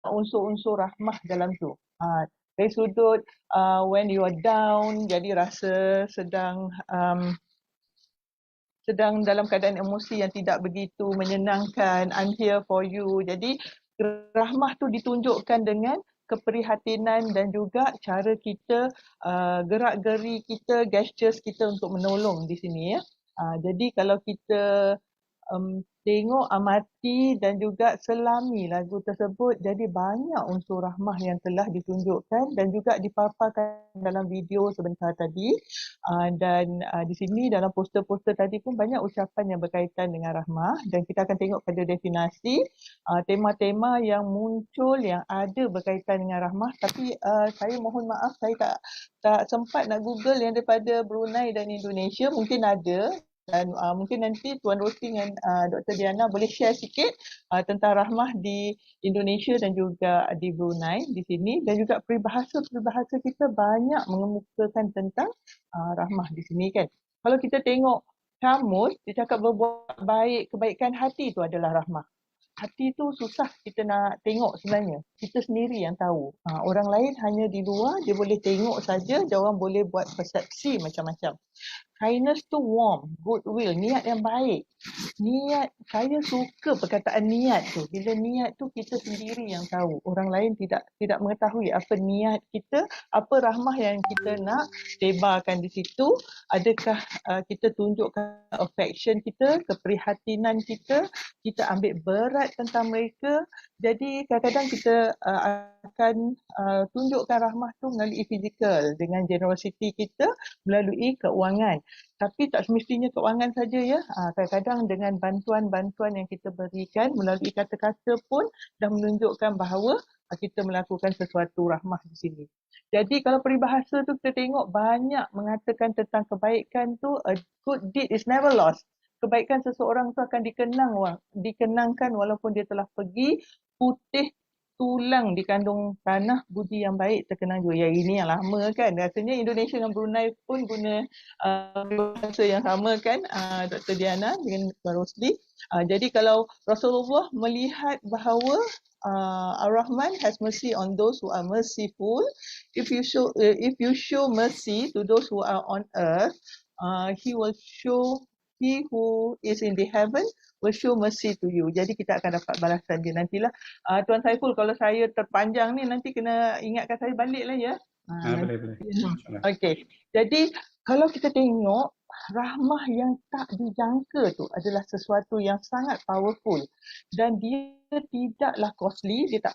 unsur-unsur rahmah dalam tu. Dari sudut when you are down, jadi rasa sedang dalam keadaan emosi yang tidak begitu menyenangkan, I'm here for you. Jadi rahmah tu ditunjukkan dengan keprihatinan dan juga cara kita gerak-geri kita, gestures kita untuk menolong di sini ya. Jadi kalau kita tengok, amati dan juga selami lagu tersebut, jadi banyak unsur rahmah yang telah ditunjukkan dan juga dipaparkan dalam video sebentar tadi. Dan di sini dalam poster-poster tadi pun banyak ucapan yang berkaitan dengan rahmah, dan kita akan tengok pada definasi tema-tema yang muncul yang ada berkaitan dengan rahmah. Tapi saya mohon maaf, saya tak sempat nak Google yang daripada Brunei dan Indonesia. Mungkin ada, dan mungkin nanti Tuan Rosti dengan Dr. Diana boleh share sikit tentang rahmah di Indonesia dan juga di Brunei di sini, dan juga peribahasa kita banyak mengemukakan tentang rahmah di sini kan. Kalau kita tengok kamus, dia cakap berbuat baik, kebaikan hati itu adalah rahmah. Hati tu susah kita nak tengok sebenarnya. Kita sendiri yang tahu. Orang lain hanya di luar, dia boleh tengok saja, dia orang boleh buat persepsi macam-macam. Kindness tu warm, goodwill, niat yang baik. Niat, saya suka perkataan niat tu. Bila niat tu kita sendiri yang tahu. Orang lain tidak mengetahui apa niat kita, apa rahmah yang kita nak tebarkan di situ. Adakah kita tunjukkan affection kita, keprihatinan kita ambil berat tentang mereka. Jadi kadang-kadang kita akan tunjukkan rahmah tu melalui fizikal, dengan generosity kita, melalui keuangan. Tapi tak semestinya keuangan saja ya. Kadang-kadang dengan bantuan-bantuan yang kita berikan melalui kata-kata pun dah menunjukkan bahawa kita melakukan sesuatu rahmah di sini. Jadi kalau peribahasa tu kita tengok banyak mengatakan tentang kebaikan tu, a good deed is never lost. Kebaikan seseorang tu akan dikenangkan walaupun dia telah pergi. Putih tulang dikandung tanah, budi yang baik terkenang juga. Ya, ini yang lama kan. Rasanya Indonesia dengan Brunei pun guna bahasa yang sama kan, Dr. Diana dengan Tuan Rosli. Jadi kalau Rasulullah melihat bahawa Ar-Rahman has mercy on those who are merciful. If you show mercy to those who are on earth, he who is in the heaven will show mercy to you. Jadi kita akan dapat balasan dia nantilah. Tuan Saiful, kalau saya terpanjang ni nanti kena ingatkan saya balik lah ya. Boleh. Okey. Jadi kalau kita tengok rahmah yang tak dijangka tu adalah sesuatu yang sangat powerful, dan dia tidaklah costly, dia tak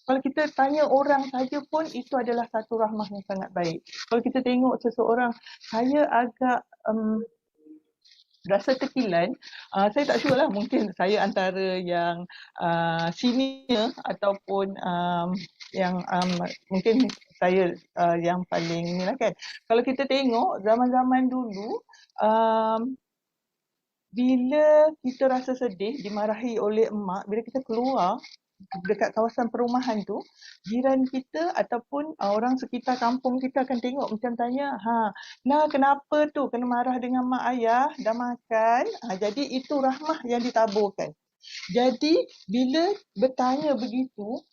kalau kita tanya orang saja pun itu adalah satu rahmah yang sangat baik. Kalau kita tengok seseorang, saya agak rasa tekilan, saya tak sure lah, mungkin saya antara yang senior ataupun yang mungkin saya yang paling ni lah kan. Kalau kita tengok zaman-zaman dulu, bila kita rasa sedih, dimarahi oleh emak, bila kita keluar dekat kawasan perumahan tu, jiran kita ataupun orang sekitar kampung kita akan tengok macam tanya, nah kenapa tu kena marah dengan mak ayah, dah makan? Jadi itu rahmah yang ditaburkan. Jadi bila bertanya begitu,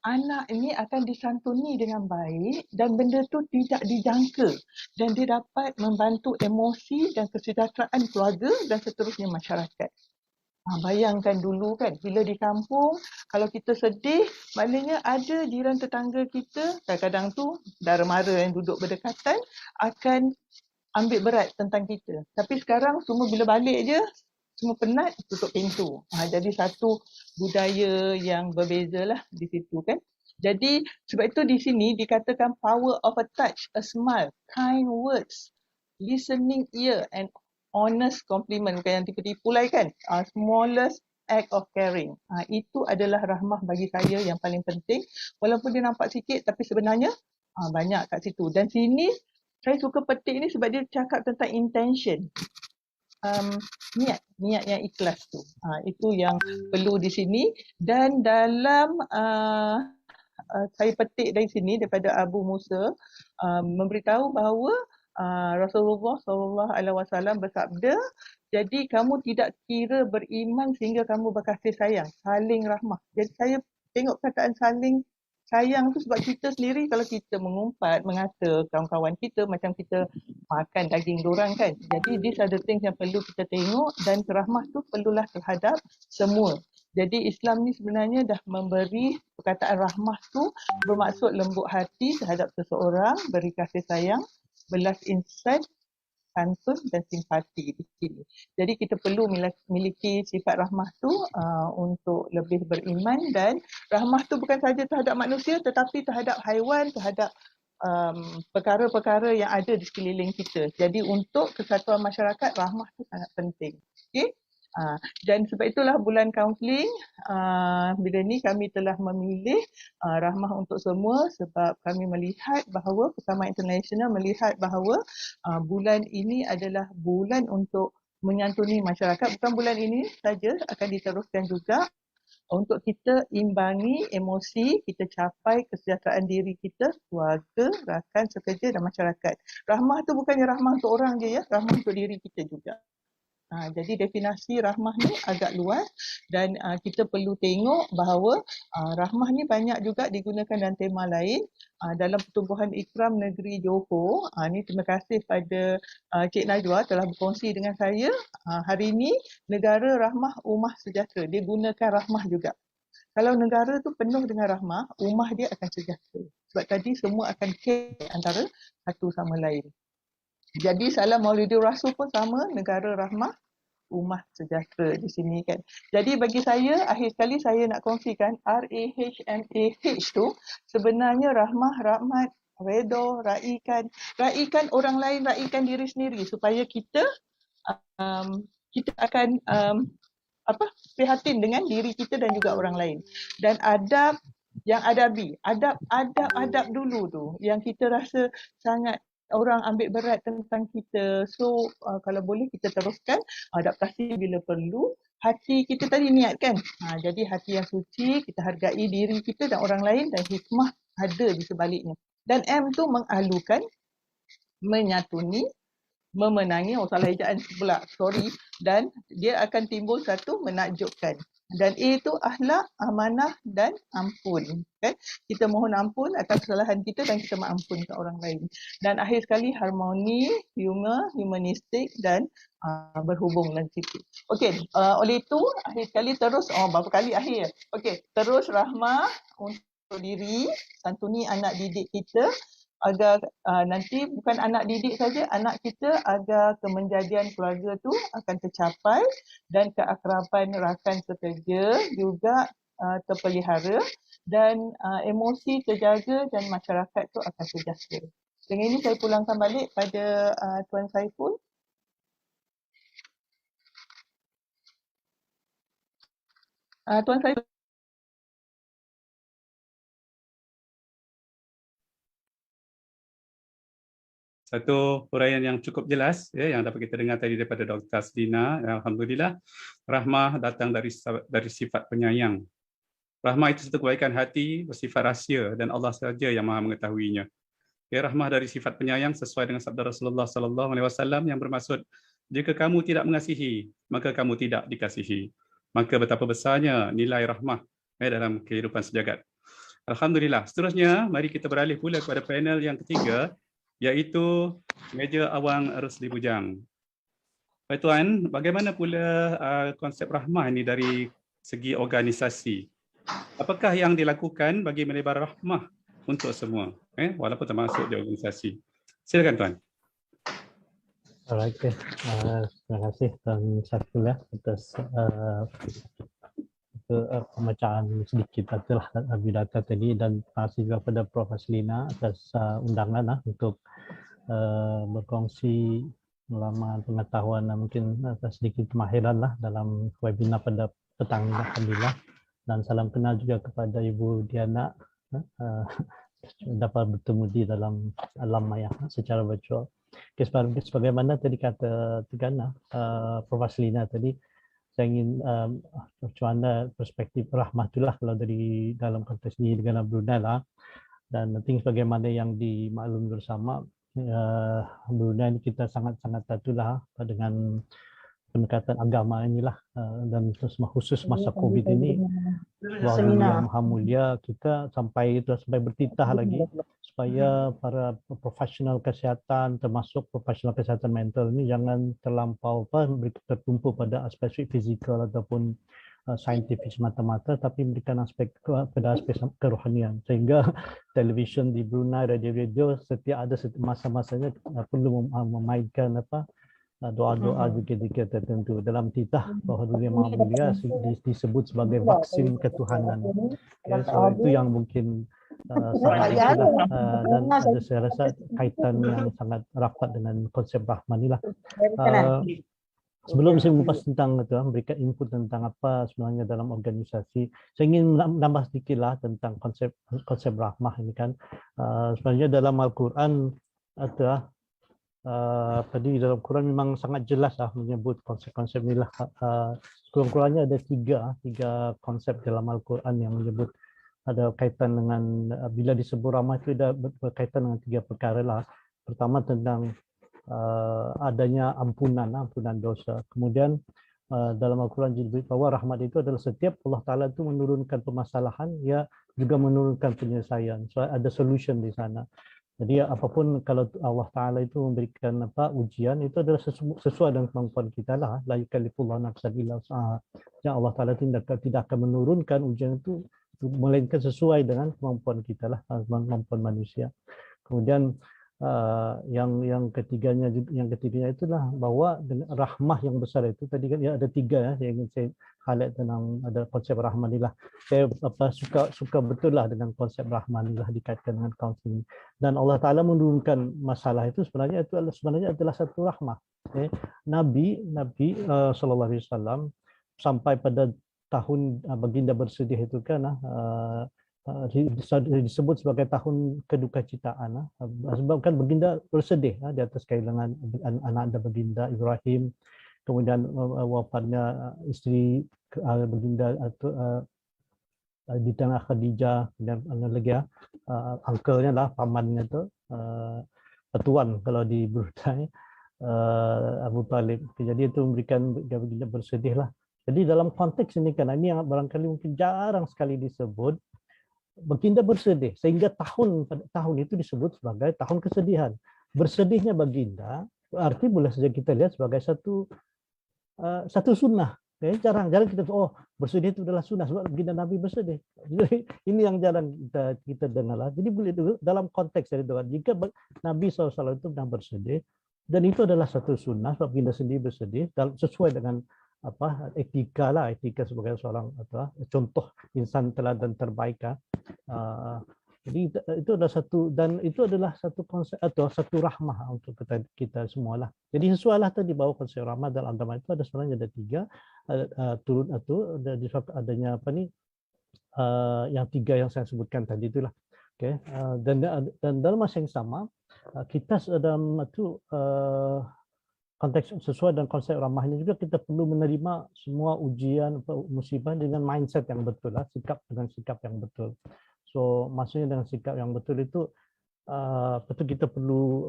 anak ini akan disantuni dengan baik dan benda tu tidak dijangka, dan dia dapat membantu emosi dan kesejahteraan keluarga dan seterusnya masyarakat. Bayangkan dulu kan, bila di kampung, kalau kita sedih, maknanya ada jiran tetangga kita, kadang-kadang tu dara-mara yang duduk berdekatan akan ambil berat tentang kita. Tapi sekarang semua bila balik je, semua penat, tutup pintu. Jadi satu budaya yang berbeza lah di situ kan. Jadi sebab itu di sini dikatakan power of a touch, a smile, kind words, listening ear and honest compliment, bukan yang tipu-tipu lah kan. Smallest act of caring. Itu adalah rahmah bagi saya yang paling penting. Walaupun dia nampak sikit tapi sebenarnya banyak kat situ. Dan sini saya suka petik ni sebab dia cakap tentang intention. Niat yang ikhlas tu. Itu yang perlu di sini. Dan dalam saya petik dari sini daripada Abu Musa memberitahu bahawa Rasulullah SAW bersabda, jadi kamu tidak kira beriman sehingga kamu berkasih sayang, saling rahmah. Jadi saya tengok perkataan saling sayang tu sebab kita sendiri kalau kita mengumpat, mengata kawan-kawan kita macam kita makan daging dorang kan. Jadi these are the things yang perlu kita tengok dan rahmah tu perlulah terhadap semua. Jadi Islam ni sebenarnya dah memberi perkataan rahmah tu bermaksud lembut hati terhadap seseorang, beri kasih sayang, belas insan, santun dan simpati di sini. Jadi kita perlu miliki sifat rahmah tu untuk lebih beriman, dan rahmah tu bukan saja terhadap manusia tetapi terhadap haiwan, terhadap perkara-perkara yang ada di sekeliling kita. Jadi untuk kesatuan masyarakat, rahmah tu sangat penting. Okey? Dan sebab itulah bulan kaunseling bila ni kami telah memilih rahmah untuk semua, sebab kami melihat bahawa Persamaan International melihat bahawa bulan ini adalah bulan untuk menyantuni masyarakat. Bukan bulan ini saja, akan diteruskan juga untuk kita imbangi emosi, kita capai kesejahteraan diri kita, keluarga, rakan, sekerja dan masyarakat. Rahmah tu bukannya rahmah untuk orang je ya, rahmah untuk diri kita juga. Jadi definisi rahmah ni agak luas, dan kita perlu tengok bahawa rahmah ni banyak juga digunakan dalam tema lain. Dalam Pertubuhan Ikram Negeri Johor, ni terima kasih pada Cik Najwa telah berkongsi dengan saya. Hari ini negara rahmah ummah sejahtera, dia gunakan rahmah juga. Kalau negara tu penuh dengan rahmah, ummah dia akan sejahtera. Sebab tadi semua akan care antara satu sama lain. Jadi salam Maulidur Rasul pun sama, negara rahmah, ummah sejahtera di sini kan. Jadi bagi saya, akhir sekali saya nak kongsikan RAHMAH tu sebenarnya rahmah, rahmat, redha, raikan orang lain, raikan diri sendiri supaya kita kita akan prihatin dengan diri kita dan juga orang lain. Dan adab yang adabi, adab dulu tu yang kita rasa sangat orang ambil berat tentang kita. So kalau boleh kita teruskan adaptasi bila perlu. Hati kita tadi niat kan. Jadi hati yang suci, kita hargai diri kita dan orang lain, dan hikmah ada di sebaliknya. Dan M tu mengalukan, menyatuni, memenangi, salah ejaan pula, sorry, dan dia akan timbul satu menakjubkan. Dan A itu akhlak, amanah dan ampun. Kan? Kita mohon ampun atas kesalahan kita dan kita mengampunkan orang lain. Dan akhir sekali harmoni, humor, humanistik dan berhubung dan sikit. Okey, oleh itu akhir sekali terus, berapa kali akhir? Okey, terus rahmah untuk diri, santuni anak didik kita, agar nanti bukan anak didik saja, anak kita, agar kemenjadian keluarga tu akan tercapai dan keakraban rakan sekerja juga terpelihara, dan emosi terjaga dan masyarakat tu akan sejahtera. Dengan ini saya pulangkan balik pada Tuan Saiful. Tuan Saiful. Satu huraian yang cukup jelas yang dapat kita dengar tadi daripada Dr. Tasdina. Alhamdulillah, rahmah datang dari sifat penyayang. Rahmah itu satu kebaikan hati bersifat rahsia dan Allah sahaja yang Maha mengetahuinya. Rahmah dari sifat penyayang sesuai dengan sabda Rasulullah SAW yang bermaksud, jika kamu tidak mengasihi, maka kamu tidak dikasihi. Maka betapa besarnya nilai rahmah dalam kehidupan sejagat. Alhamdulillah. Seterusnya, mari kita beralih pula kepada panel yang ketiga, iaitu Meja Awang Rusli Bujang. Baik Tuan, bagaimana pula konsep rahmah ini dari segi organisasi? Apakah yang dilakukan bagi melebar rahmah untuk semua, walaupun termasuk di organisasi? Silakan Tuan. Alright, terima kasih Tuan Syaful atas pembacaan sedikit itulah bidata tadi, dan terima kasih juga kepada Prof. Aslina atas undangan untuk berkongsi pengalaman pengetahuan dan mungkin sedikit kemahiran dalam webinar pada petang ini. Alhamdulillah, dan salam kenal juga kepada Ibu Diana, dapat bertemu di dalam alam maya secara virtual. Sebagaimana tadi kata Tegana, Prof. Aslina tadi, saya ingin cuana perspektif rahmah itulah kalau dari dalam konteks ini dengan Brunei lah. Dan nanti sebagaimana yang dimaklumi bersama, Brunei ini kita sangat-sangat itulah dengan pendekatan agama inilah, dan terus khusus masa COVID ini Yang Maha Mulia, kita sampai bertitah lagi supaya para profesional kesihatan termasuk profesional kesihatan mental ini jangan terlampau tertumpu pada aspek fizikal ataupun saintifik semata-mata, tapi memberikan pada aspek kerohanian, sehingga televisyen di Brunei, radio setiap ada masa-masanya perlu memainkan doa-doa zikir-zikir tertentu dalam titah bahawa dunia Maha Mulia disebut sebagai vaksin ketuhanan. So itu yang mungkin sangat itulah, dan ada saya rasa kaitan yang sangat rapat dengan konsep Rahman inilah. Sebelum saya mengupas tentang itu, memberikan input tentang apa sebenarnya dalam organisasi, saya ingin menambah sedikitlah tentang konsep rahmah ini kan. Sebenarnya dalam Al-Quran ada tadi dalam Quran memang sangat jelas menyebut konsep-konsep inilah. Kurang-kurangnya ada tiga konsep dalam Al-Quran yang menyebut ada kaitan dengan bila disebut rahmah itu ada berkaitan dengan tiga perkara lah. Pertama tentang adanya ampunan dosa. Kemudian dalam Al-Quran disebut bahwa rahmat itu adalah setiap Allah Ta'ala itu menurunkan permasalahan, ya juga menurunkan penyelesaian. So ada solution di sana. Jadi apapun kalau Allah Ta'ala itu memberikan ujian, itu adalah sesuai dengan kemampuan kita lah. La yukallifullahu nafsan illa wus'aha. Allah Ta'ala tidak akan menurunkan ujian itu melainkan sesuai dengan kemampuan kita lah, kemampuan manusia. Kemudian yang ketiganya itulah bahwa rahmah yang besar itu tadi kan ya ada tiga yang ingin saya highlight tentang ada konsep rahmah inilah. Saya suka betul lah dengan konsep rahmah inilah dikaitkan dengan counseling, dan Allah Taala menurunkan masalah itu sebenarnya adalah satu rahmah. Nabi sallallahu alaihi wasallam sampai pada tahun baginda bersedih itu kan disebut sebagai tahun kedukacitaaan, sebab kan baginda bersedih di atas kehilangan anak baginda Ibrahim, kemudian wafatnya isteri baginda di tengah Khadijah, dan lagi uncle-nya lah, pamannya tu petuan kalau di Brunei, Abu Talib. Jadi itu memberikan baginda bersedih lah. Jadi dalam konteks ini kan, ini yang barangkali mungkin jarang sekali disebut, baginda bersedih sehingga tahun itu disebut sebagai tahun kesedihan. Bersedihnya baginda berarti boleh saja kita lihat sebagai satu sunnah. Jarang kita bersedih itu adalah sunnah sebab baginda Nabi bersedih. Jadi ini yang jarang kita dengar. Jadi boleh dalam konteks dari doa, jika Nabi SAW itu pernah bersedih dan itu adalah satu sunnah sebab baginda sendiri bersedih sesuai dengan etika sebagai seorang contoh insan teladan terbaik. Jadi itu adalah satu konsep atau satu rahmah untuk kita semualah. Jadi sesuailah tadi bahwa konsep rahmah dalam agama itu sebenarnya ada tiga, turun atau adanya yang tiga yang saya sebutkan tadi itulah. Okay. Dan dalam masa yang sama kita dalam itu konteks sesuai dengan konsep ramah ini juga kita perlu menerima semua ujian musibah dengan mindset yang betul lah, dengan sikap yang betul. So maksudnya dengan sikap yang betul itu betul kita perlu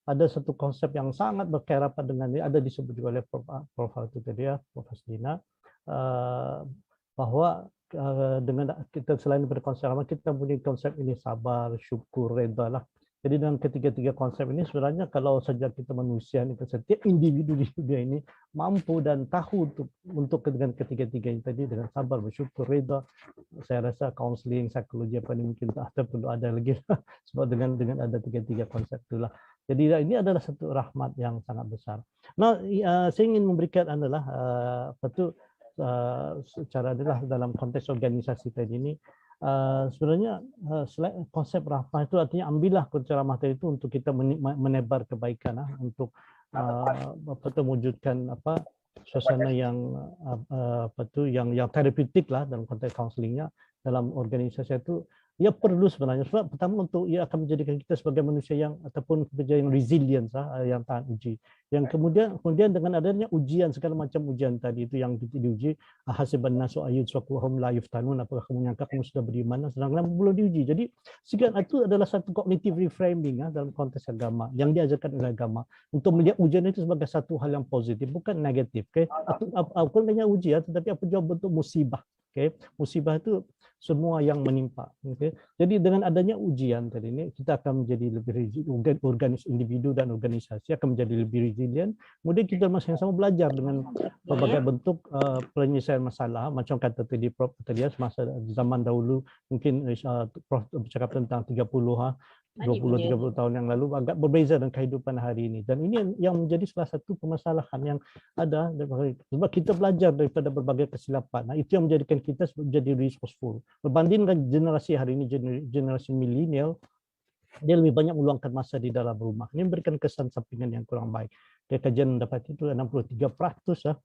ada satu konsep yang sangat berkaitan dengan ini, ada disebut juga oleh Prof. itu tadi ya, Prof. Dina, bahwa dengan kita selain daripada konsep ramah, kita punya konsep ini sabar, syukur, reda lah. Jadi dengan ketiga-tiga konsep ini sebenarnya kalau saja kita manusia ini, setiap individu di dunia ini mampu dan tahu untuk dengan ketiga-tiga ini tadi, dengan sabar, bersyukur, reda, saya rasa kaunseling, psikologi apa ini mungkin tak perlu ada lagi sebab dengan ada tiga-tiga konsep itulah. Jadi ini adalah satu rahmat yang sangat besar. Nah, saya ingin memberikan adalah secara adalah dalam konteks organisasi tadi ini. Sebenarnya konsep rahmah itu artinya ambillah konsep rahmah itu untuk kita menebar kebaikan, untuk mewujudkan suasana yang yang terapeutik lah dalam konteks counselingnya dalam organisasi itu. Ia perlu sebenarnya sebab pertama untuk ia akan menjadikan kita sebagai manusia yang ataupun pekerja yang resilient, yang tahan uji. Yang kemudian dengan adanya ujian, segala macam ujian tadi itu yang diuji, hasiban nasu ayyutrakuhum la yuftanun, apakah kamu menyangka kamu sudah beriman sedangkan belum diuji. Jadi segala itu adalah satu cognitive reframing dalam konteks agama yang diajarkan oleh agama untuk melihat ujian itu sebagai satu hal yang positif, bukan negatif. Bukan hanya ujian tetapi apa juga bentuk musibah. Okay. Musibah itu semua yang menimpa. Okay. Jadi dengan adanya ujian tadi ini, kita akan menjadi lebih individu dan organisasi akan menjadi lebih resilient. Kemudian kita masih sama belajar dengan berbagai bentuk penyelesaian masalah. Macam kata tadi Prof tadi, semasa zaman dahulu mungkin Prof bercakap tentang 20-30 tahun yang lalu agak berbeza dengan kehidupan hari ini. Dan ini yang menjadi salah satu permasalahan yang ada, sebab kita belajar daripada berbagai kesilapan. Nah, itu yang menjadikan kita menjadi resourceful. Berbanding dengan generasi hari ini, generasi milenial, dia lebih banyak meluangkan masa di dalam rumah. Ini memberikan kesan sampingan yang kurang baik. Dari kajian mendapat itu 63%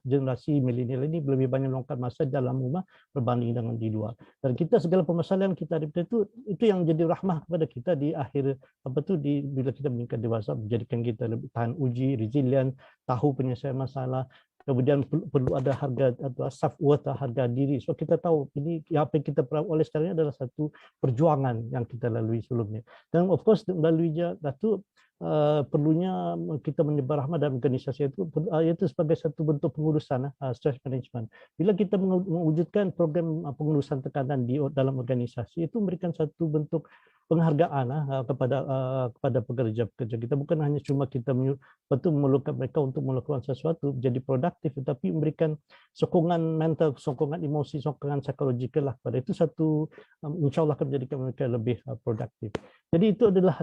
generasi milenial ini lebih banyak meluangkan masa di dalam rumah berbanding dengan di luar. Dan kita segala permasalahan kita itu yang jadi rahmah kepada kita di akhir bila kita meningkat dewasa, menjadikan kita lebih tahan uji, resilient, tahu penyelesaian masalah. Kemudian perlu ada harga atau self-worth, harga diri. So kita tahu ini apa yang kita perlu oleh sekarang ini adalah satu perjuangan yang kita lalui sebelumnya. Dan of course melalui itu perlunya kita menyebar rahmah dalam organisasi itu sebagai satu bentuk pengurusan stress management. Bila kita mewujudkan program pengurusan tekanan di dalam organisasi, itu memberikan satu bentuk penghargaan kepada pekerja-pekerja kita. Bukan hanya cuma kita memerlukan mereka untuk melakukan sesuatu jadi produktif, tetapi memberikan sokongan mental, sokongan emosi, sokongan psikologikal lah pada itu satu, insya Allah akan menjadikan mereka lebih produktif. Jadi itu adalah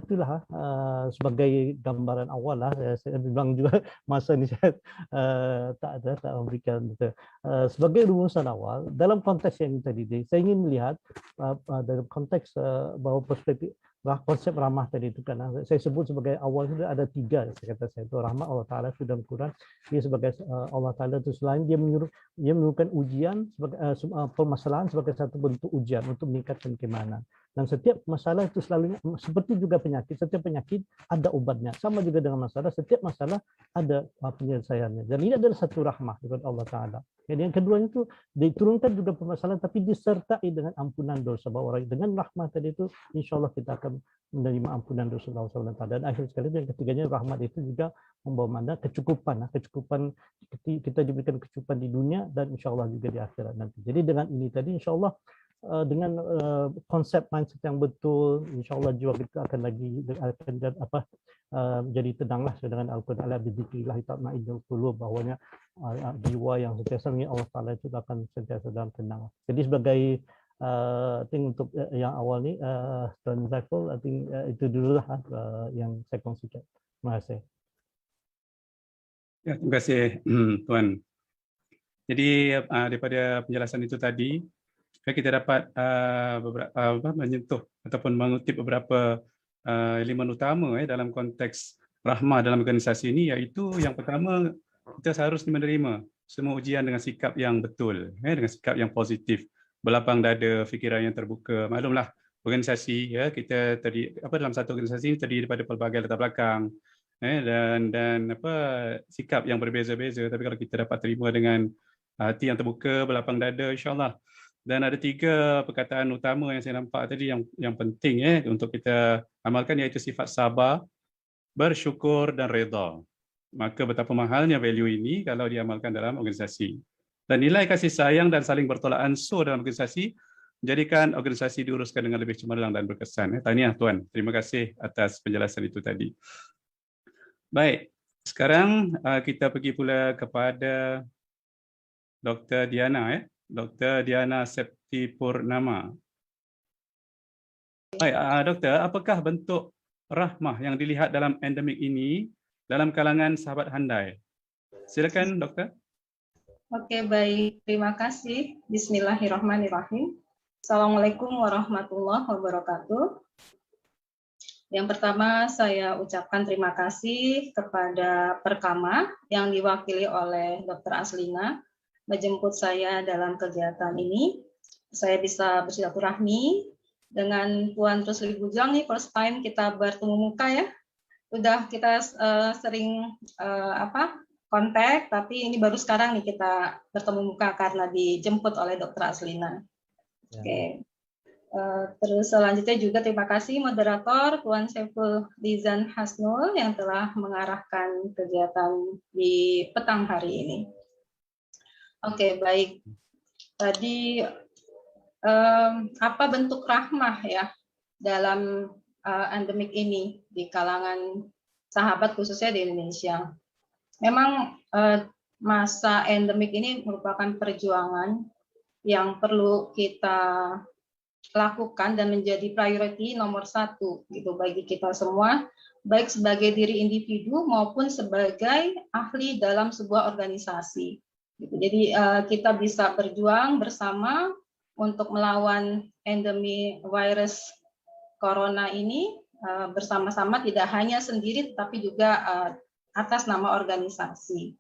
sebagai gambaran awal lah. Saya bilang juga masa ini saya tak memberikan sebagai rumusan awal dalam konteks yang tadi. Saya ingin melihat dalam konteks bahwa perspektif konsep rahmah tadi itu, karena saya sebut sebagai awal sudah ada 3, saya kata saya itu rahmah Allah Taala sudah Quran. Dia sebagai Allah Taala itu selain dia menurunkan ujian sebagai permasalahan sebagai satu bentuk ujian untuk meningkatkan keimanan. Dan setiap masalah itu selalu seperti juga penyakit, setiap penyakit ada obatnya. Sama juga dengan masalah, setiap masalah ada penyelesaiannya. Dan ini adalah satu rahmah dari Allah Taala. Jadi yang kedua itu diturunkan juga permasalahan tapi disertai dengan ampunan dosa. Bahwa orang dengan rahmat tadi itu insya Allah kita akan menerima ampunan dosa Allah SWT. Dan akhir sekali yang ketiganya rahmat itu juga membawa mana kecukupan kita diberikan kecukupan di dunia dan insya Allah juga di akhirat nanti. Jadi dengan ini tadi insya Allah dengan konsep mindset yang betul, insya Allah jiwa kita akan jadi tenanglah dengan Al-Quran. Bidzikrillah tatma'innul qulub, bahwanya jiwa yang sentiasa mengingat Allah Taala itu akan sentiasa dalam tenang. Jadi sebagai untuk yang awal ni Tuan Zaiful, I think itu dululah yang saya kongsikan. Terima kasih. Ya, terima kasih Tuan. Jadi daripada penjelasan itu tadi, kita dapat menyentuh ataupun mengutip beberapa elemen utama dalam konteks rahmah dalam organisasi ini, iaitu yang pertama, kita seharusnya menerima semua ujian dengan sikap yang betul, dengan sikap yang positif, berlapang dada, fikiran yang terbuka. Maklumlah organisasi kita dalam satu organisasi ini terdiri daripada pelbagai latar belakang dan sikap yang berbeza-beza, tapi kalau kita dapat terima dengan hati yang terbuka, berlapang dada, insya-Allah. Dan ada 3 perkataan utama yang saya nampak tadi yang penting untuk kita amalkan, iaitu sifat sabar, bersyukur dan redha. Maka betapa mahalnya value ini kalau diamalkan dalam organisasi. Dan nilai kasih sayang dan saling bertolak ansur dalam organisasi menjadikan organisasi diuruskan dengan lebih cemerlang dan berkesan. Tahniah Tuan. Terima kasih atas penjelasan itu tadi. Baik, sekarang kita pergi pula kepada Dr. Diana. Dr. Diana Septi Purnama. Baik, Doktor, apakah bentuk rahmah yang dilihat dalam endemik ini dalam kalangan sahabat handai? Silakan, Doktor. Oke, baik. Terima kasih. Bismillahirrahmanirrahim. Assalamualaikum warahmatullahi wabarakatuh. Yang pertama, saya ucapkan terima kasih kepada Perkama yang diwakili oleh Dr. Aslina menjemput saya dalam kegiatan ini. Saya bisa bersilaturahmi dengan Puan Rusli Bujang nih, first time kita bertemu muka ya. Udah kita sering kontak, tapi ini baru sekarang nih kita bertemu muka karena dijemput oleh Dr. Aslina. Ya. Oke. Terus selanjutnya juga terima kasih moderator Tuan Saiful Lizan Hasnul yang telah mengarahkan kegiatan di petang hari ini. Oke, baik. Tadi apa bentuk rahmah ya dalam endemik ini di kalangan sahabat khususnya di Indonesia. Memang masa endemik ini merupakan perjuangan yang perlu kita lakukan dan menjadi priority nomor 1 gitu bagi kita semua, baik sebagai diri individu maupun sebagai ahli dalam sebuah organisasi. Gitu. Jadi kita bisa berjuang bersama untuk melawan endemi virus corona ini bersama-sama, tidak hanya sendiri tetapi juga atas nama organisasi.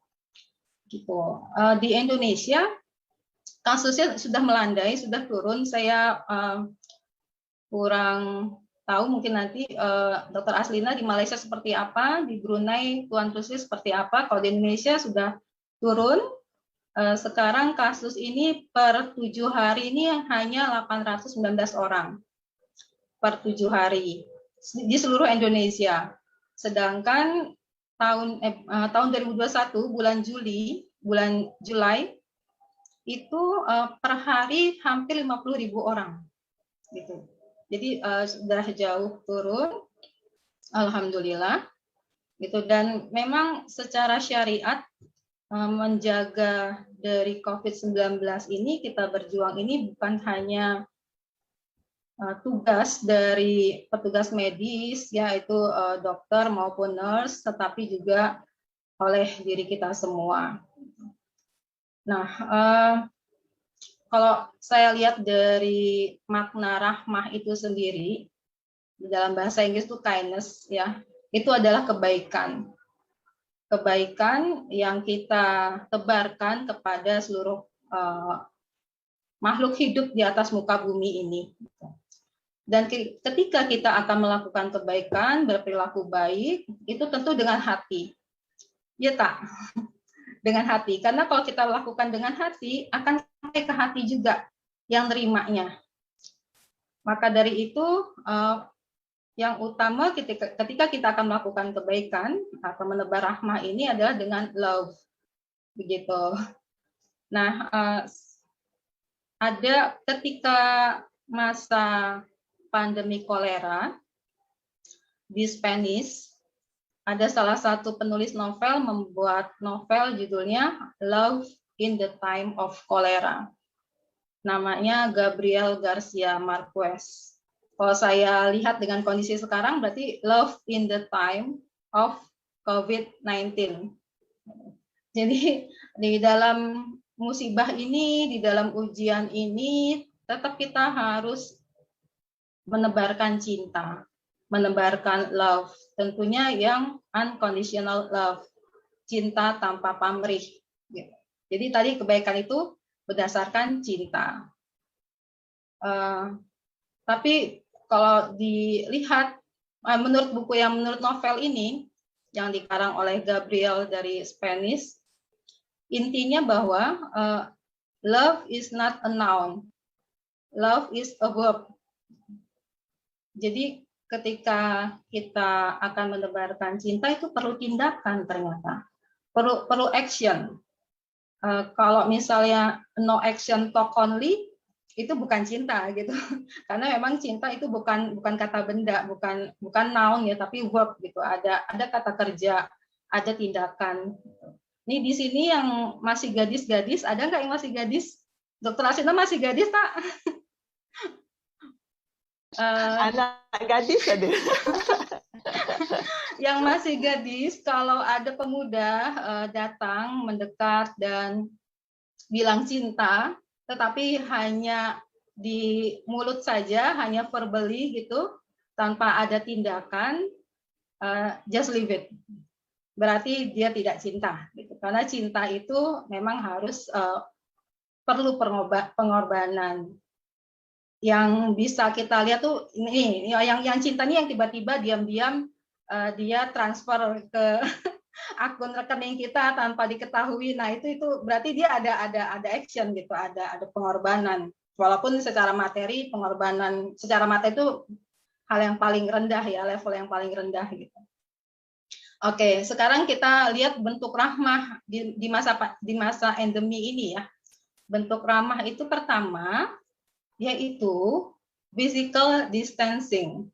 Gitu. Di Indonesia kasusnya sudah melandai, sudah turun. Saya kurang tahu, mungkin nanti Dr. Aslina di Malaysia seperti apa, di Brunei Tuan Rusli seperti apa. Kalau di Indonesia sudah turun. Sekarang kasus ini per 7 hari ini hanya 819 orang per 7 hari di seluruh Indonesia. Sedangkan tahun 2021 bulan Julai itu per hari hampir 50.000 orang gitu. Jadi sudah jauh turun, alhamdulillah gitu. Dan memang secara syariat menjaga dari COVID-19 ini, kita berjuang ini bukan hanya tugas dari petugas medis, yaitu dokter maupun nurse, tetapi juga oleh diri kita semua. Nah, kalau saya lihat dari makna rahmah itu sendiri, di dalam bahasa Inggris itu kindness, ya, itu adalah kebaikan. Kebaikan yang kita tebarkan kepada seluruh makhluk hidup di atas muka bumi ini. Dan ketika kita akan melakukan kebaikan, berperilaku baik, itu tentu dengan hati. Ya tak? Dengan hati. Karena kalau kita lakukan dengan hati, akan sampai ke hati juga yang nerimanya. Maka dari itu, yang utama ketika kita akan melakukan kebaikan atau menebar rahmah ini adalah dengan love, begitu. Nah, ada ketika masa pandemi kolera di Spanish, ada salah satu penulis novel membuat novel judulnya Love in the Time of Cholera. Namanya Gabriel Garcia Marquez. Kalau saya lihat dengan kondisi sekarang, berarti love in the time of COVID-19. Jadi di dalam musibah ini, di dalam ujian ini, tetap kita harus menebarkan cinta, menebarkan love. Tentunya yang unconditional love, cinta tanpa pamrih. Jadi tadi kebaikan itu berdasarkan cinta. Tapi kalau dilihat menurut buku yang menurut novel ini yang dikarang oleh Gabriel dari Spanish, intinya bahwa love is not a noun, love is a verb. Jadi ketika kita akan menebarkan cinta itu perlu tindakan, ternyata perlu action. Kalau misalnya no action talk only, itu bukan cinta gitu, karena memang cinta itu bukan kata benda, bukan noun ya, tapi verb gitu. Ada kata kerja, ada tindakan. Ini di sini yang masih gadis-gadis, ada nggak yang masih gadis? Dokter Asina masih gadis tak? Anak gadis ada. Yang masih gadis, kalau ada pemuda datang mendekat dan bilang cinta, tetapi hanya di mulut saja, hanya verbally gitu, tanpa ada tindakan, just leave it. Berarti dia tidak cinta, gitu. Karena cinta itu memang harus perlu pengorbanan. Yang bisa kita lihat tuh ini, yang cinta ini yang tiba-tiba diam-diam dia transfer ke akun rekening kita tanpa diketahui. Nah, itu berarti dia ada action gitu, ada pengorbanan. Walaupun secara materi, pengorbanan secara materi itu hal yang paling rendah ya, level yang paling rendah gitu. Oke, sekarang kita lihat bentuk rahmah di masa endemi ini ya. Bentuk rahmah itu pertama yaitu physical distancing.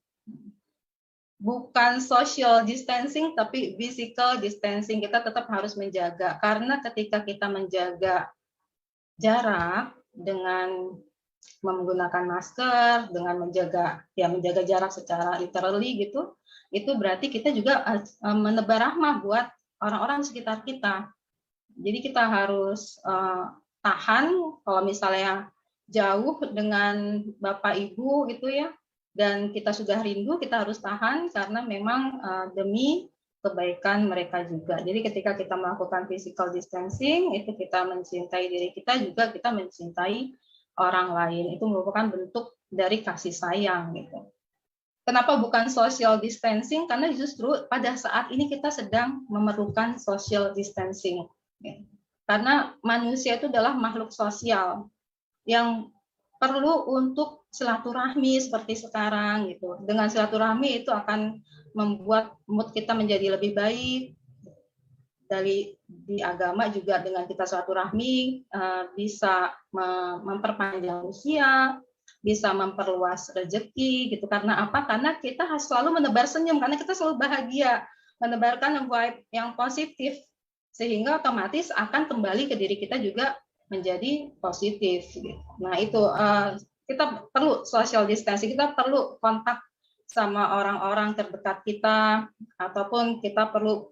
Bukan social distancing, tapi physical distancing. Kita tetap harus menjaga, karena ketika kita menjaga jarak dengan menggunakan masker, dengan menjaga jarak secara literally gitu, itu berarti kita juga menebar rahmah buat orang-orang di sekitar kita. Jadi kita harus tahan kalau misalnya jauh dengan Bapak Ibu gitu ya, dan kita sudah rindu, kita harus tahan karena memang demi kebaikan mereka juga. Jadi ketika kita melakukan physical distancing, itu kita mencintai diri kita, juga kita mencintai orang lain. Itu merupakan bentuk dari kasih sayang gitu. Kenapa bukan social distancing? Karena justru pada saat ini kita sedang memerlukan social distancing. Karena manusia itu adalah makhluk sosial yang perlu untuk silaturahmi seperti sekarang gitu. Dengan silaturahmi itu akan membuat mood kita menjadi lebih baik. Di agama juga dengan kita silaturahmi bisa memperpanjang usia, bisa memperluas rezeki gitu. Karena apa? Karena kita harus selalu menebar senyum, karena kita selalu bahagia, menebarkan vibe yang positif, sehingga otomatis akan kembali ke diri kita juga menjadi positif. Nah itu kita perlu social distancing, kita perlu kontak sama orang-orang terdekat kita, ataupun kita perlu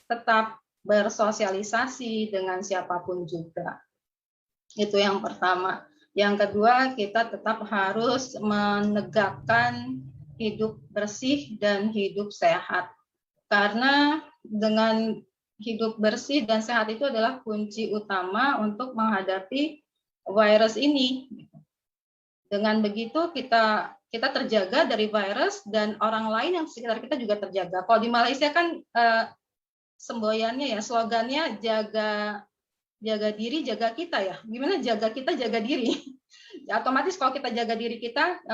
tetap bersosialisasi dengan siapapun juga. Itu yang pertama. Yang kedua, kita tetap harus menegakkan hidup bersih dan hidup sehat. Karena dengan hidup bersih dan sehat itu adalah kunci utama untuk menghadapi virus ini. Dengan begitu kita terjaga dari virus, dan orang lain yang sekitar kita juga terjaga. Kalau di Malaysia kan semboyannya ya, slogannya jaga diri, jaga kita ya. Gimana jaga kita, jaga diri. Ya, otomatis kalau kita jaga diri kita,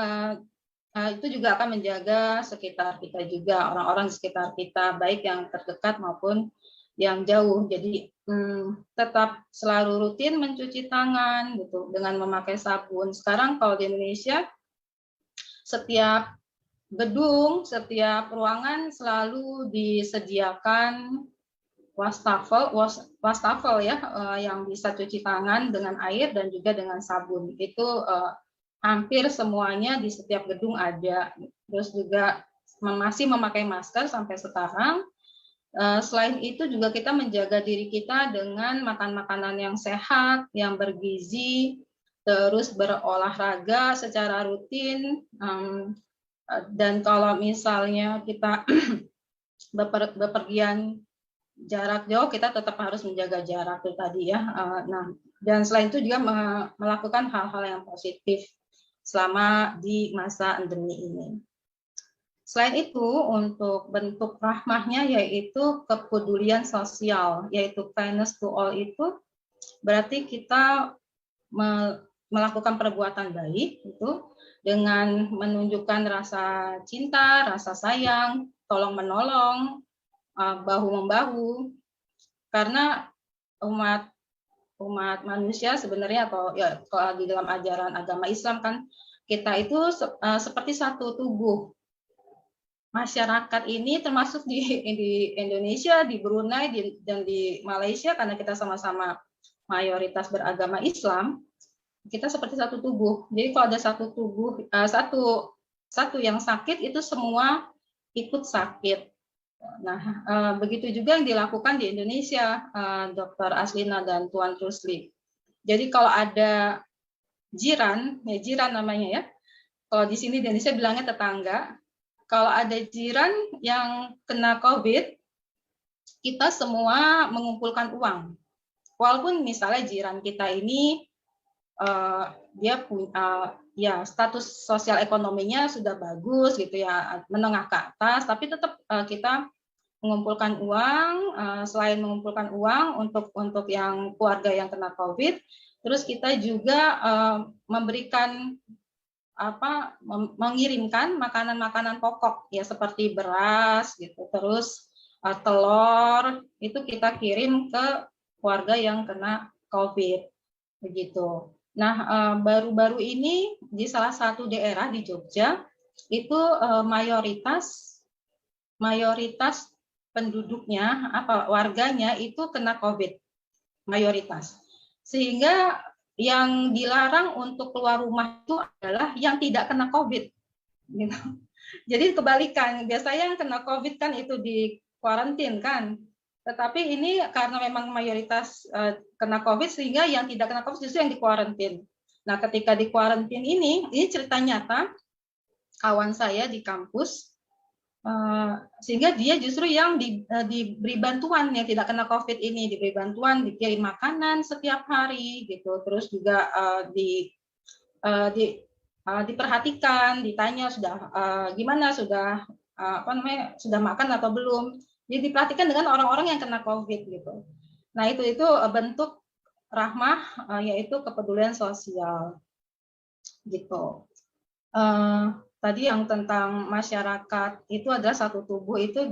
itu juga akan menjaga sekitar kita juga, orang-orang di sekitar kita, baik yang terdekat maupun yang jauh. Jadi tetap selalu rutin mencuci tangan gitu dengan memakai sabun. Sekarang kalau di Indonesia, setiap gedung, setiap ruangan selalu disediakan wastafel ya, yang bisa cuci tangan dengan air dan juga dengan sabun. Itu hampir semuanya di setiap gedung ada. Terus juga masih memakai masker sampai sekarang. Selain itu juga kita menjaga diri kita dengan makan makanan yang sehat, yang bergizi, terus berolahraga secara rutin. Dan kalau misalnya kita bepergian jarak jauh, kita tetap harus menjaga jarak itu tadi ya. Nah, dan selain itu juga melakukan hal-hal yang positif selama di masa endemi ini. Selain itu, untuk bentuk rahmahnya yaitu kepedulian sosial, yaitu kindness to all, itu berarti kita melakukan perbuatan baik itu dengan menunjukkan rasa cinta, rasa sayang, tolong menolong, bahu-membahu, karena umat manusia sebenarnya, atau ya kalau di dalam ajaran agama Islam kan, kita itu seperti satu tubuh. Masyarakat ini termasuk di Indonesia, di Brunei, dan di Malaysia, karena kita sama-sama mayoritas beragama Islam, kita seperti satu tubuh. Jadi kalau ada satu tubuh, satu yang sakit, itu semua ikut sakit. Nah, begitu juga yang dilakukan di Indonesia, Dr. Aslina dan Tuan Rusli. Jadi kalau ada jiran, ya jiran namanya ya. Kalau di sini di Indonesia bilangnya tetangga. Kalau ada jiran yang kena COVID, kita semua mengumpulkan uang. Walaupun misalnya jiran kita ini dia punya status sosial ekonominya sudah bagus gitu ya, menengah ke atas, tapi tetap kita mengumpulkan uang. Selain mengumpulkan uang untuk yang keluarga yang kena COVID, terus kita juga memberikan mengirimkan makanan-makanan pokok ya, seperti beras gitu, terus telur, itu kita kirim ke keluarga yang kena COVID begitu. Nah, baru-baru ini di salah satu daerah di Jogja itu mayoritas penduduknya, warganya itu kena COVID, mayoritas. Sehingga yang dilarang untuk keluar rumah itu adalah yang tidak kena COVID. Gitu. Jadi kebalikan, biasanya yang kena COVID kan itu di kuarantin kan. Tetapi ini karena memang mayoritas kena COVID, sehingga yang tidak kena COVID justru yang di kuarantin. Nah, ketika di kuarantin ini cerita nyata kawan saya di kampus, sehingga dia justru yang diberi bantuan, yang tidak kena COVID ini diberi bantuan, dikirim makanan setiap hari gitu, terus juga diperhatikan, ditanya sudah gimana, sudah sudah makan atau belum. Jadi diperhatikan dengan orang-orang yang kena COVID gitu. Nah, itu bentuk rahmah, yaitu kepedulian sosial gitu. Tadi yang tentang masyarakat itu adalah satu tubuh, itu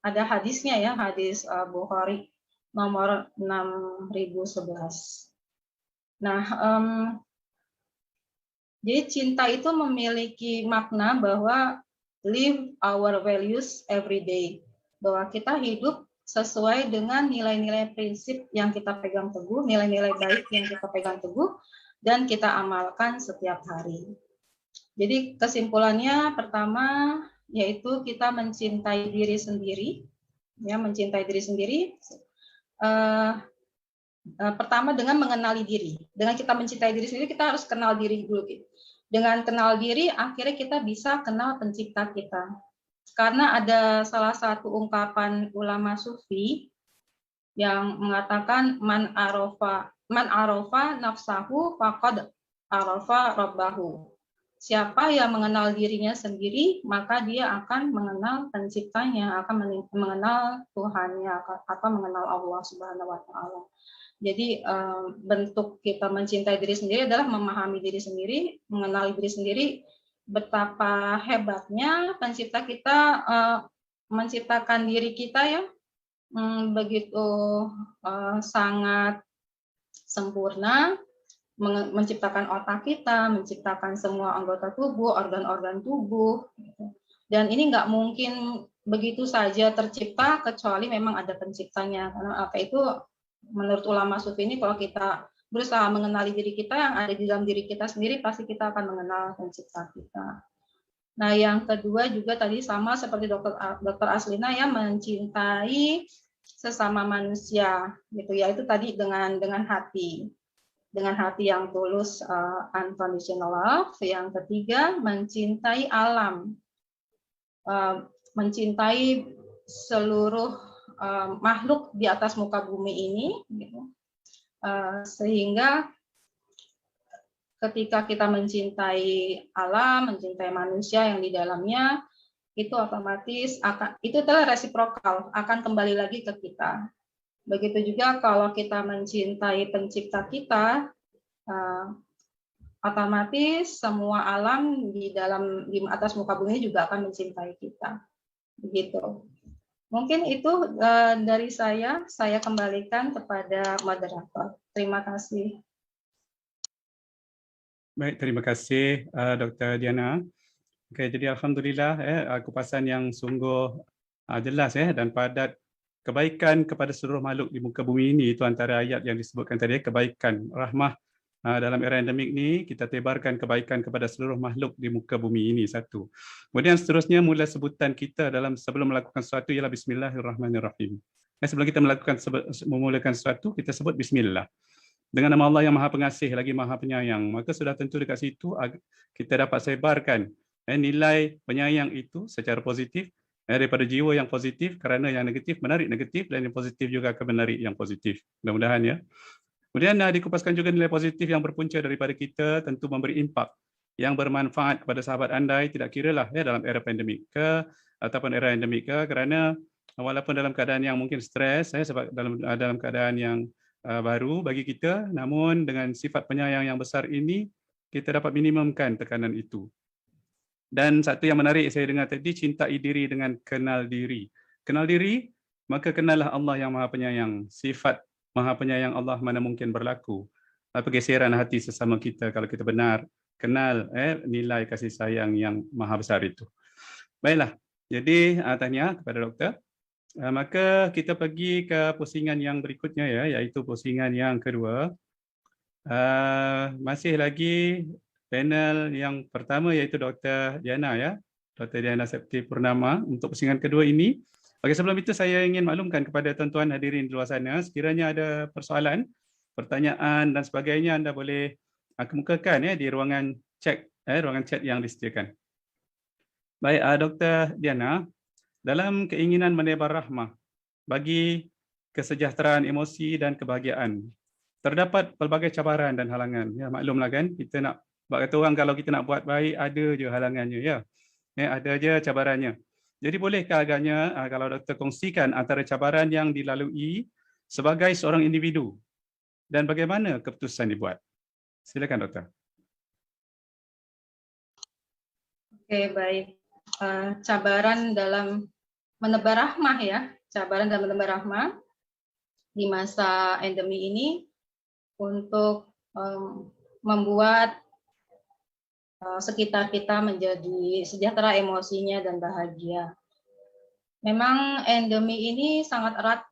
ada hadisnya ya, hadis Bukhari nomor 6011. Nah, jadi cinta itu memiliki makna bahwa live our values every day, bahwa kita hidup sesuai dengan nilai-nilai prinsip yang kita pegang teguh, nilai-nilai baik yang kita pegang teguh, dan kita amalkan setiap hari. Jadi kesimpulannya pertama yaitu kita mencintai diri sendiri, ya, mencintai diri sendiri. Pertama dengan mengenali diri. Dengan kita mencintai diri sendiri, kita harus kenal diri dulu. Dengan kenal diri, akhirnya kita bisa kenal pencipta kita. Karena ada salah satu ungkapan ulama sufi yang mengatakan man arofa nafsahu faqad arofa rabbahu. Siapa yang mengenal dirinya sendiri, maka dia akan mengenal penciptanya, akan mengenal Tuhannya, akan mengenal Allah Subhanahu wa Ta'ala. Jadi bentuk kita mencintai diri sendiri adalah memahami diri sendiri, mengenali diri sendiri, betapa hebatnya pencipta kita menciptakan diri kita ya, begitu sangat sempurna, menciptakan otak kita, menciptakan semua anggota tubuh, organ-organ tubuh, dan ini nggak mungkin begitu saja tercipta kecuali memang ada penciptanya. Karena apa itu? Menurut ulama sufi ini, kalau kita berusaha mengenali diri kita, yang ada di dalam diri kita sendiri, pasti kita akan mengenal pencipta kita. Nah, yang kedua juga tadi sama seperti Dr. Aslina ya, mencintai sesama manusia, gitu ya. Itu tadi dengan hati yang tulus, unconditional love. Yang ketiga, mencintai alam, mencintai seluruh makhluk di atas muka bumi ini, gitu. Sehingga ketika kita mencintai alam, mencintai manusia yang di dalamnya, itu otomatis itu adalah resiprokal, akan kembali lagi ke kita. Begitu juga kalau kita mencintai pencipta kita, otomatis semua alam di atas muka bumi juga akan mencintai kita. Begitu. Mungkin itu dari saya kembalikan kepada moderator. Terima kasih. Baik, terima kasih Dr. Diana. Oke, jadi alhamdulillah kupasan yang sungguh jelas dan padat kebaikan kepada seluruh makhluk di muka bumi ini. Itu antara ayat yang disebutkan tadi, kebaikan, rahmah. Dalam era endemik ini, kita tebarkan kebaikan kepada seluruh makhluk di muka bumi ini, satu. Kemudian seterusnya, mula sebutan kita sebelum melakukan sesuatu ialah Bismillahirrahmanirrahim. Sebelum kita memulakan sesuatu, kita sebut Bismillah. Dengan nama Allah yang Maha Pengasih lagi Maha Penyayang, maka sudah tentu dekat situ kita dapat sebarkan nilai penyayang itu secara positif, daripada jiwa yang positif, kerana yang negatif menarik negatif, dan yang positif juga akan menarik yang positif. Mudah-mudahan ya. Kemudian dikupaskan juga nilai positif yang berpunca daripada kita tentu memberi impak yang bermanfaat kepada sahabat andai, tidak kiralah dalam era pandemik ke ataupun era endemik ke, kerana walaupun dalam keadaan yang mungkin stres, sebab dalam keadaan yang baru bagi kita, namun dengan sifat penyayang yang besar ini, kita dapat minimumkan tekanan itu. Dan satu yang menarik saya dengar tadi, cintai diri dengan kenal diri. Kenal diri, maka kenallah Allah yang Maha Penyayang. Sifat Maha Penyayang Allah mana mungkin berlaku. pergeseran hati sesama kita kalau kita benar kenal nilai kasih sayang yang maha besar itu. Baiklah, jadi tahniah kepada doktor. Maka kita pergi ke pusingan yang berikutnya ya, iaitu pusingan yang kedua. Masih lagi panel yang pertama iaitu Dr. Diana ya, Dr. Diana Septi Purnama untuk pusingan kedua ini. Okey, sebelum itu saya ingin maklumkan kepada tuan-tuan hadirin di luar sana, sekiranya ada persoalan, pertanyaan dan sebagainya, anda boleh kemukakan ya di ruangan chat yang disediakan. Baik, Dr. Diana, dalam keinginan menebar rahmah bagi kesejahteraan emosi dan kebahagiaan, terdapat pelbagai cabaran dan halangan. Ya, maklumlah kan, kita nak kata orang kalau kita nak buat baik ada je halangannya ya. Ada je cabarannya. Jadi bolehkah agaknya kalau doktor kongsikan antara cabaran yang dilalui sebagai seorang individu dan bagaimana keputusan dibuat? Silakan doktor. Oke, baik. Cabaran dalam menebar rahmah ya, cabaran dalam menebar rahmah di masa endemi ini untuk membuat sekitar kita menjadi sejahtera emosinya dan bahagia. Memang endemi ini sangat erat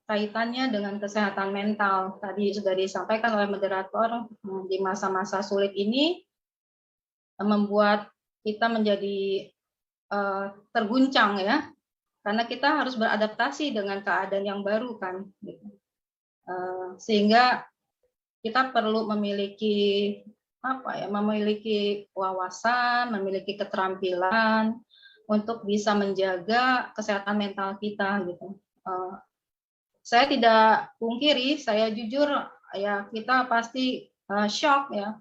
kaitannya dengan kesehatan mental. Tadi sudah disampaikan oleh moderator, di masa-masa sulit ini membuat kita menjadi terguncang ya, karena kita harus beradaptasi dengan keadaan yang baru kan, sehingga kita perlu memiliki memiliki wawasan, memiliki keterampilan untuk bisa menjaga kesehatan mental kita gitu. Saya tidak pungkiri, saya jujur ya, kita pasti shock ya.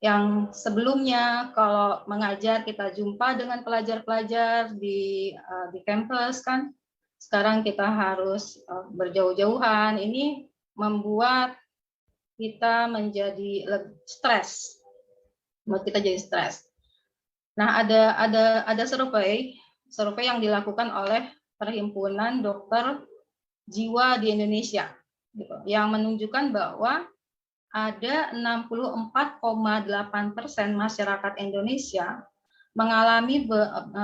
Yang sebelumnya kalau mengajar kita jumpa dengan pelajar-pelajar di kampus kan, sekarang kita harus berjauh-jauhan. Ini membuat kita menjadi stres, membuat kita jadi stres. Nah, ada survei yang dilakukan oleh Perhimpunan Dokter Jiwa di Indonesia, gitu, yang menunjukkan bahwa ada 64,8% masyarakat Indonesia mengalami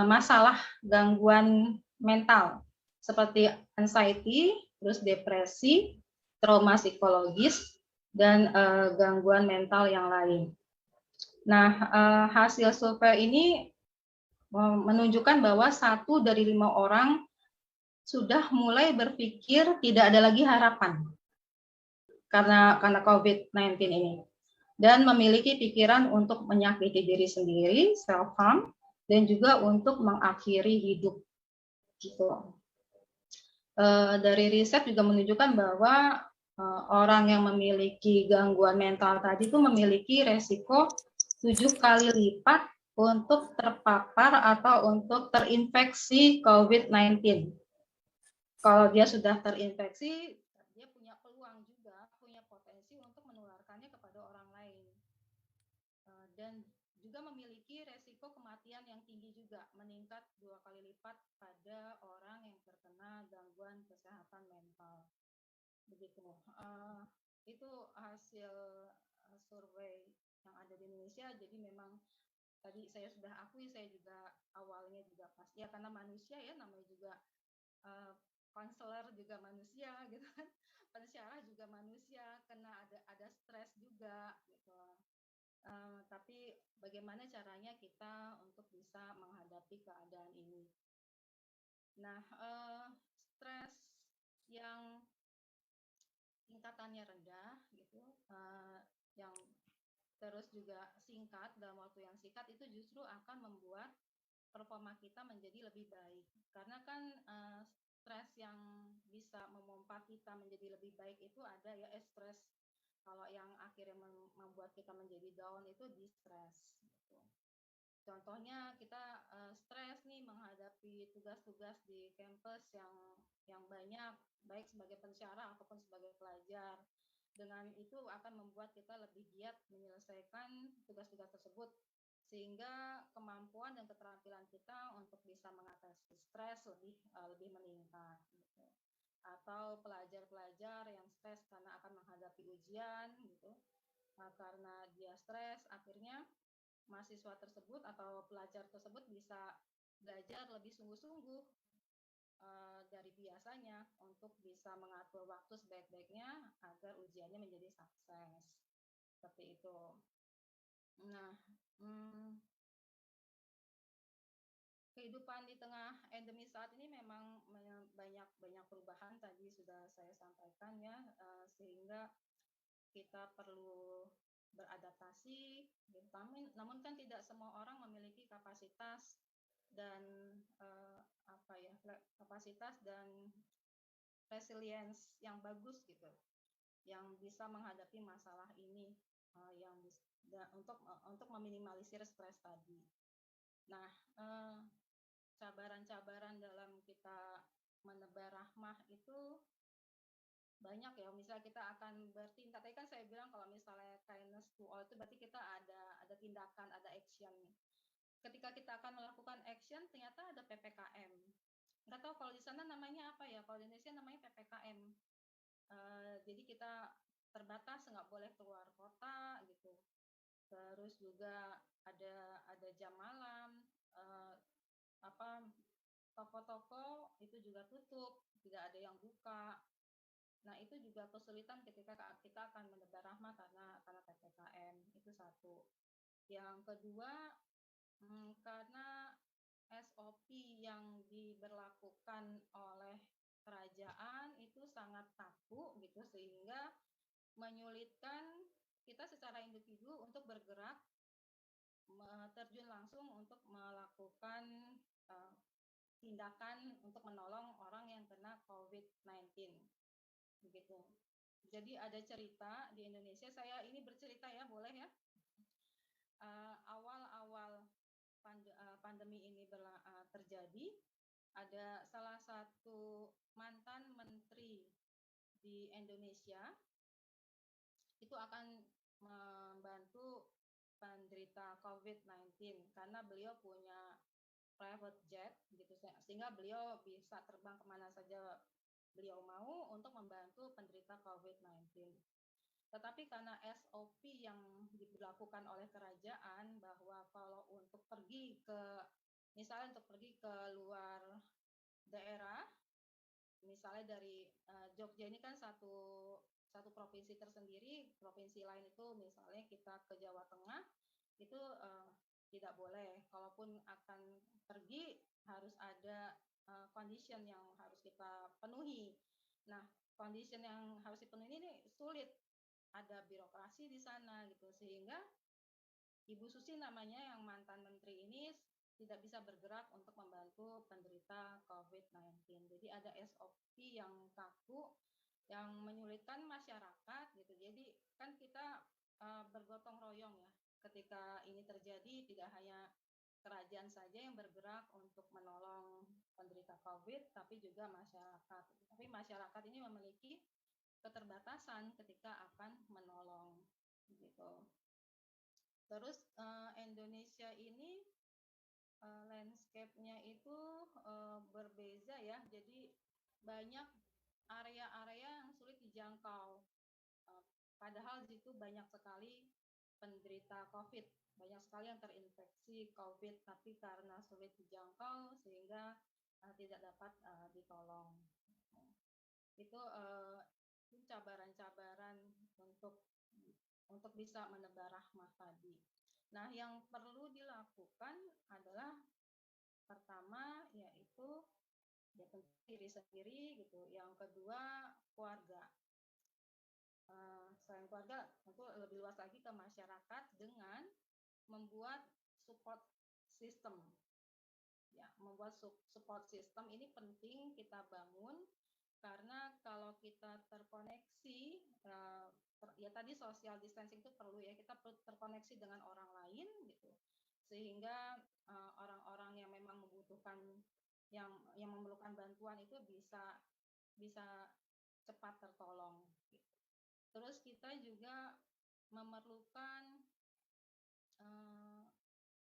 masalah gangguan mental seperti anxiety, terus depresi, trauma psikologis, dan gangguan mental yang lain. Nah, hasil survei ini menunjukkan bahwa 1 dari 5 orang sudah mulai berpikir tidak ada lagi harapan karena COVID-19 ini, dan memiliki pikiran untuk menyakiti diri sendiri, self-harm, dan juga untuk mengakhiri hidup. Gitu. Dari riset juga menunjukkan bahwa orang yang memiliki gangguan mental tadi itu memiliki resiko 7 kali lipat untuk terpapar atau untuk terinfeksi COVID-19. Kalau dia sudah terinfeksi, dia punya peluang juga, punya potensi untuk menularkannya kepada orang lain. Dan juga memiliki resiko kematian yang tinggi juga, meningkat 2 kali lipat pada orang yang terkena gangguan kesehatan mental. Begitu. Itu hasil survei yang ada di Indonesia. Jadi memang tadi saya sudah akui, saya juga awalnya juga pas ya, karena manusia ya, namanya juga konselor juga manusia gitu kan, pensyarah juga manusia, kena ada stres juga gitu. Tapi bagaimana caranya kita untuk bisa menghadapi keadaan ini? Nah, stres yang tingkatannya rendah gitu, yang terus juga singkat, dalam waktu yang singkat, itu justru akan membuat performa kita menjadi lebih baik. Karena kan stres yang bisa memompa kita menjadi lebih baik itu ada ya, stres. Kalau yang akhirnya membuat kita menjadi down itu distress. Gitu. Contohnya kita stres nih menghadapi tugas-tugas di kampus yang banyak, baik sebagai pensyarah ataupun sebagai pelajar. Dengan itu akan membuat kita lebih giat menyelesaikan tugas-tugas tersebut, sehingga kemampuan dan keterampilan kita untuk bisa mengatasi stres lebih meningkat. Gitu. Atau pelajar-pelajar yang stres karena akan menghadapi ujian, gitu, karena dia stres, akhirnya mahasiswa tersebut atau pelajar tersebut bisa belajar lebih sungguh-sungguh dari biasanya untuk bisa mengatur waktu sebaik-baiknya agar ujiannya menjadi sukses. Seperti itu. Nah, kehidupan di tengah endemi saat ini memang banyak perubahan, tadi sudah saya sampaikan ya, sehingga kita perlu beradaptasi. Namun kan tidak semua orang memiliki kapasitas dan kapasitas dan resilience yang bagus gitu, yang bisa menghadapi masalah ini, untuk meminimalisir stres tadi. Nah, cabaran-cabaran dalam kita menebar rahmah itu banyak ya. Misalnya kita akan bertindak, tadi kan saya bilang kalau misalnya kindness to all itu berarti kita ada tindakan, ada action. Ketika kita akan melakukan action, ternyata ada PPKM. Nggak tahu kalau di sana namanya apa ya, kalau di Indonesia namanya PPKM. Jadi kita terbatas, nggak boleh keluar kota gitu. Terus juga ada jam malam, toko-toko itu juga tutup, tidak ada yang buka. Nah, itu juga kesulitan ketika kita akan menebar rahmah karena PPKM, itu satu. Yang kedua, karena SOP yang diberlakukan oleh kerajaan itu sangat kaku gitu, sehingga menyulitkan kita secara individu untuk bergerak, terjun langsung untuk melakukan tindakan untuk menolong orang yang kena COVID-19. Begitu. Jadi ada cerita di Indonesia, saya ini bercerita ya, boleh ya? Awal-awal pandemi ini terjadi, ada salah satu mantan menteri di Indonesia itu akan membantu penderita COVID-19 karena beliau punya private jet gitu, sehingga beliau bisa terbang kemana saja beliau mau untuk membantu penderita COVID-19. Tetapi karena SOP yang diberlakukan oleh kerajaan bahwa kalau untuk pergi misalnya untuk pergi ke luar daerah, misalnya dari Jogja ini kan satu provinsi tersendiri, provinsi lain itu misalnya kita ke Jawa Tengah, itu tidak boleh. Kalaupun akan pergi harus ada condition yang harus kita penuhi. Nah, condition yang harus dipenuhi ini sulit, ada birokrasi di sana gitu, sehingga Ibu Susi namanya yang mantan menteri ini tidak bisa bergerak untuk membantu penderita COVID-19. Jadi ada SOP yang kaku yang menyulitkan masyarakat gitu. Jadi kan kita bergotong royong ya. Ketika ini terjadi, tidak hanya kerajaan saja yang bergerak untuk menolong penderita COVID, tapi juga masyarakat. Tapi masyarakat ini memiliki keterbatasan ketika akan menolong, gitu. Terus Indonesia ini landscape-nya itu berbeza ya. Jadi banyak area-area yang sulit dijangkau. Padahal di situ banyak sekali penderita COVID. Banyak sekali yang terinfeksi COVID, tapi karena sulit dijangkau sehingga tidak dapat ditolong. Itu cabaran-cabaran untuk bisa menebar rahmah tadi. Nah, yang perlu dilakukan adalah pertama yaitu ya tentu diri sendiri gitu. Yang kedua keluarga. Selain keluarga, tentu lebih luas lagi ke masyarakat dengan membuat support system. Ya, membuat support system ini penting kita bangun karena kalau kita terkoneksi, ya tadi social distancing itu perlu ya, kita perlu terkoneksi dengan orang lain gitu, sehingga orang-orang yang memang membutuhkan, yang memerlukan bantuan itu bisa cepat tertolong. Gitu. Terus kita juga memerlukan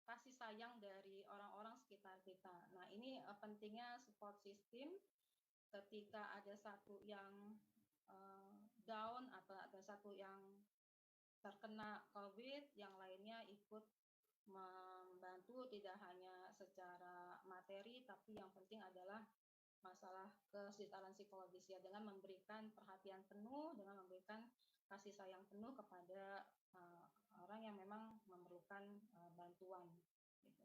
kasih sayang dari orang-orang sekitar kita. Nah, ini pentingnya support system ketika ada satu yang down atau ada satu yang terkena COVID, yang lainnya ikut membantu tidak hanya secara materi, tapi yang penting adalah masalah kesetaraan psikologis ya, dengan memberikan perhatian penuh, dengan memberikan kasih sayang penuh kepada orang yang memang memerlukan bantuan gitu.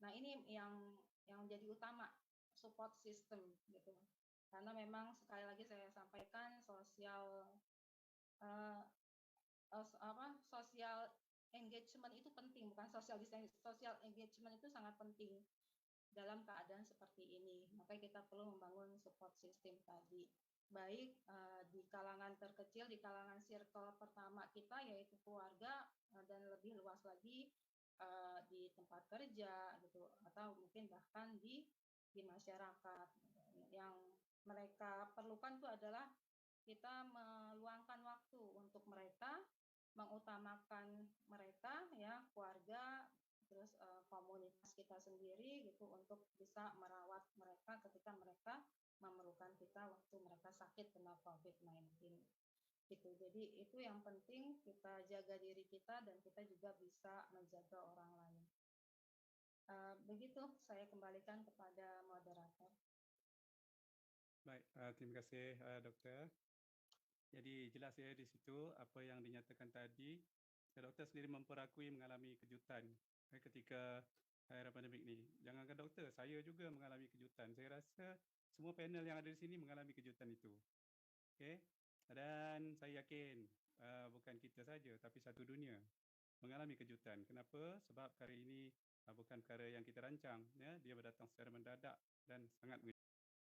Nah, ini yang jadi utama, support system gitu. Karena memang sekali lagi saya sampaikan social engagement itu penting, bukan social distancing. Social engagement itu sangat penting dalam keadaan seperti ini. Makanya kita perlu membangun support system tadi. Baik di kalangan terkecil, di kalangan circle pertama kita yaitu keluarga, dan lebih luas lagi di tempat kerja gitu, atau mungkin bahkan di masyarakat. Yang mereka perlukan itu adalah kita meluangkan waktu untuk mereka, mengutamakan mereka ya, keluarga, terus komunitas kita sendiri gitu, untuk bisa merawat mereka ketika mereka memerlukan kita waktu mereka sakit kena COVID-19 gitu. Jadi itu yang penting, kita jaga diri kita dan kita juga bisa menjaga orang lain. Begitu, saya kembalikan kepada moderator. Baik, terima kasih dokter. Jadi jelas ya di situ apa yang dinyatakan tadi. Dokter sendiri memperakui mengalami kejutan ketika era pandemik ni. Jangankan dokter, saya juga mengalami kejutan. Saya rasa semua panel yang ada di sini mengalami kejutan itu. Okay? Dan saya yakin bukan kita saja, tapi satu dunia mengalami kejutan. Kenapa? Sebab perkara ini bukan perkara yang kita rancang. Ya? Dia berdatang secara mendadak dan sangat